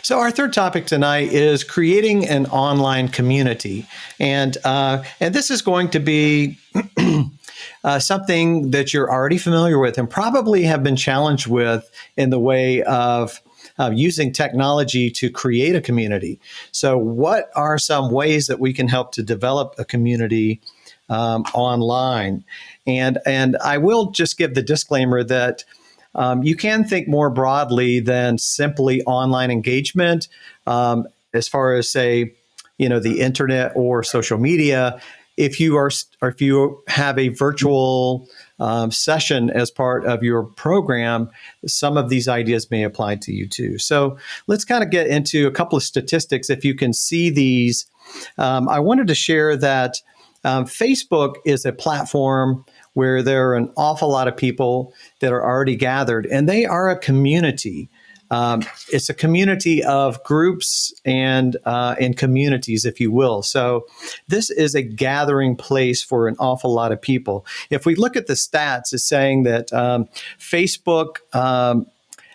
So our third topic tonight is creating an online community, and this is going to be something that you're already familiar with and probably have been challenged with in the way of using technology to create a community. So, what are some ways that we can help to develop a community online? And I will just give the disclaimer that you can think more broadly than simply online engagement, as far as, say, the internet or social media. If you have a virtual session as part of your program, some of these ideas may apply to you too. So let's kind of get into a couple of statistics. If you can see these, I wanted to share that Facebook is a platform where there are an awful lot of people that are already gathered, and they are a community. It's a community of groups and communities, if you will. So this is a gathering place for an awful lot of people. If we look at the stats, it's saying that Facebook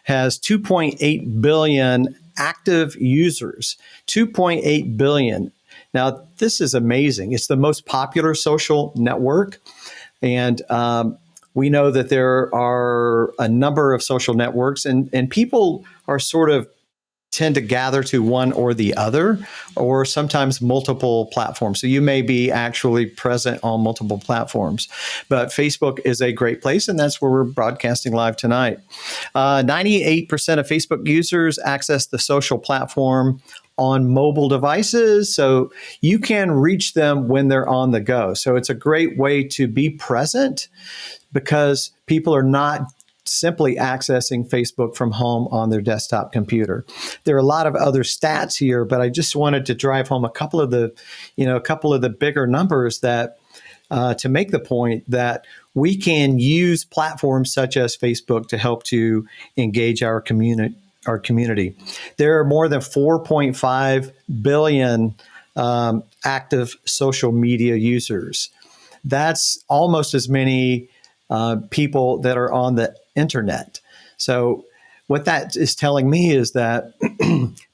has 2.8 billion active users, 2.8 billion. Now, this is amazing. It's the most popular social network. And we know that there are a number of social networks, and people are tend to gather to one or the other, or sometimes multiple platforms. So you may be actually present on multiple platforms. But Facebook is a great place, and that's where we're broadcasting live tonight. 98% of Facebook users access the social platform on mobile devices, so you can reach them when they're on the go. So it's a great way to be present because people are not simply accessing Facebook from home on their desktop computer. There are a lot of other stats here, but I just wanted to drive home a couple of the bigger numbers that to make the point that we can use platforms such as Facebook to help to engage our community. There are more than 4.5 billion active social media users. That's almost as many people that are on the internet. So what that is telling me is that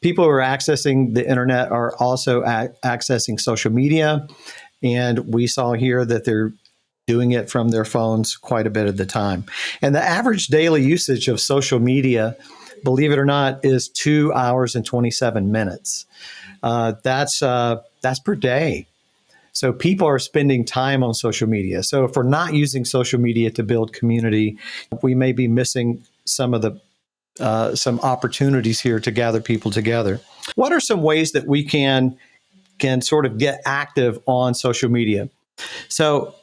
people who are accessing the internet are also accessing social media. And we saw here that they're doing it from their phones quite a bit of the time. And the average daily usage of social media, believe it or not, is 2 hours and 27 minutes. That's per day. So people are spending time on social media. So if we're not using social media to build community, we may be missing some opportunities here to gather people together. What are some ways that we can sort of get active on social media? So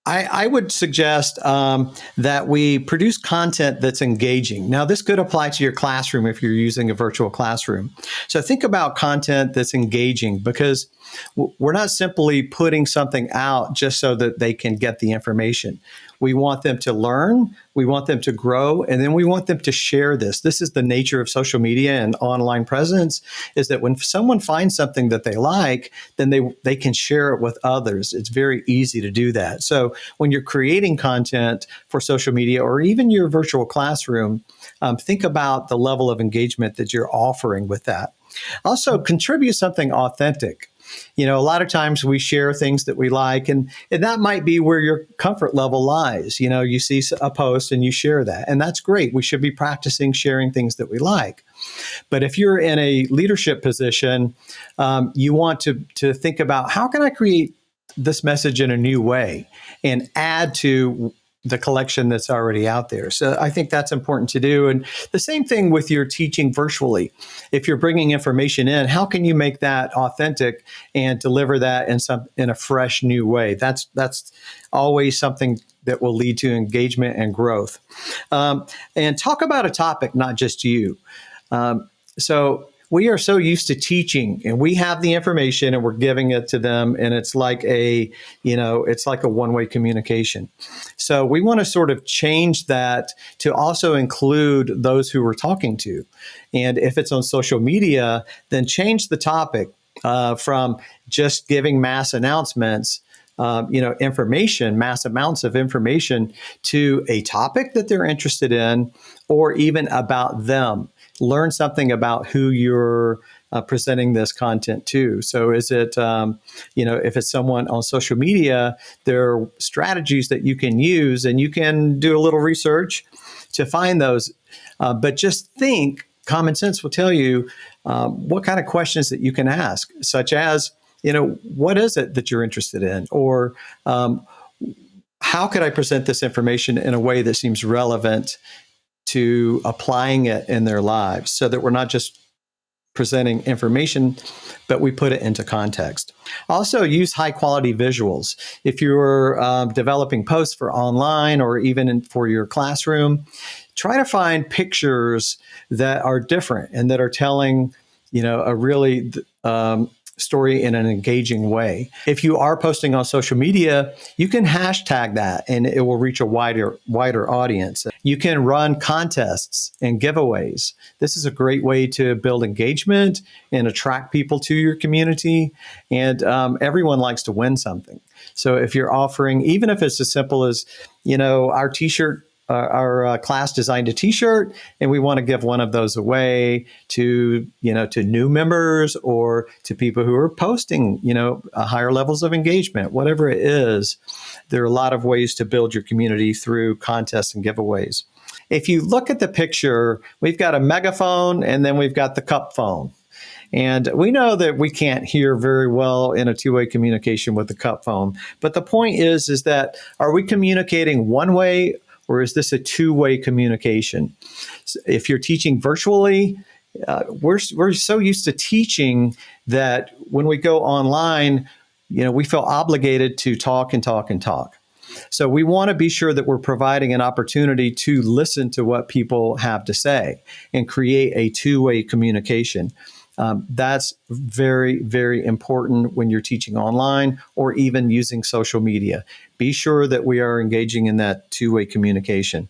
I would suggest that we produce content that's engaging. Now, this could apply to your classroom if you're using a virtual classroom. So think about content that's engaging, because we're not simply putting something out just so that they can get the information. We want them to learn, we want them to grow, and then we want them to share this. This is the nature of social media and online presence, is that when someone finds something that they like, then they can share it with others. It's very easy to do that. So when you're creating content for social media or even your virtual classroom, think about the level of engagement that you're offering with that. Also, contribute something authentic. A lot of times we share things that we like, and that might be where your comfort level lies. You see a post and you share that, and that's great. We should be practicing sharing things that we like. But if you're in a leadership position, you want to think about, how can I create this message in a new way and add to the collection that's already out there. So I think that's important to do. And the same thing with your teaching virtually. If you're bringing information in, how can you make that authentic and deliver that in a fresh new way? That's always something that will lead to engagement and growth. And talk about a topic, not just you. So we are so used to teaching, and we have the information and we're giving it to them, and it's like a one-way communication. So we want to sort of change that to also include those who we're talking to. And if it's on social media, then change the topic from just giving mass announcements, information, mass amounts of information, to a topic that they're interested in, or even about them. learn something about who you're presenting this content to. So is it, if it's someone on social media, there are strategies that you can use, and you can do a little research to find those. But just think, common sense will tell you what kind of questions that you can ask, such as, what is it that you're interested in? Or how could I present this information in a way that seems relevant to applying it in their lives, so that we're not just presenting information, but we put it into context. Also, use high quality visuals. If you're developing posts for online, or even for your classroom, try to find pictures that are different and that are telling, a really story in an engaging way. If you are posting on social media, you can hashtag that and it will reach a wider audience. You can run contests and giveaways. This is a great way to build engagement and attract people to your community. And everyone likes to win something. So if you're offering, even if it's as simple as, our t-shirt, our class designed a t-shirt, and we want to give one of those away to new members, or to people who are posting, higher levels of engagement, whatever it is. There are a lot of ways to build your community through contests and giveaways. If you look at the picture, we've got a megaphone, and then we've got the cup phone. And we know that we can't hear very well in a two-way communication with the cup phone. But the point is that, are we communicating one way, or is this a two-way communication? If you're teaching virtually, we're so used to teaching that when we go online, we feel obligated to talk and talk and talk. So we want to be sure that we're providing an opportunity to listen to what people have to say and create a two-way communication. That's very, very important when you're teaching online or even using social media. Be sure that we are engaging in that two-way communication.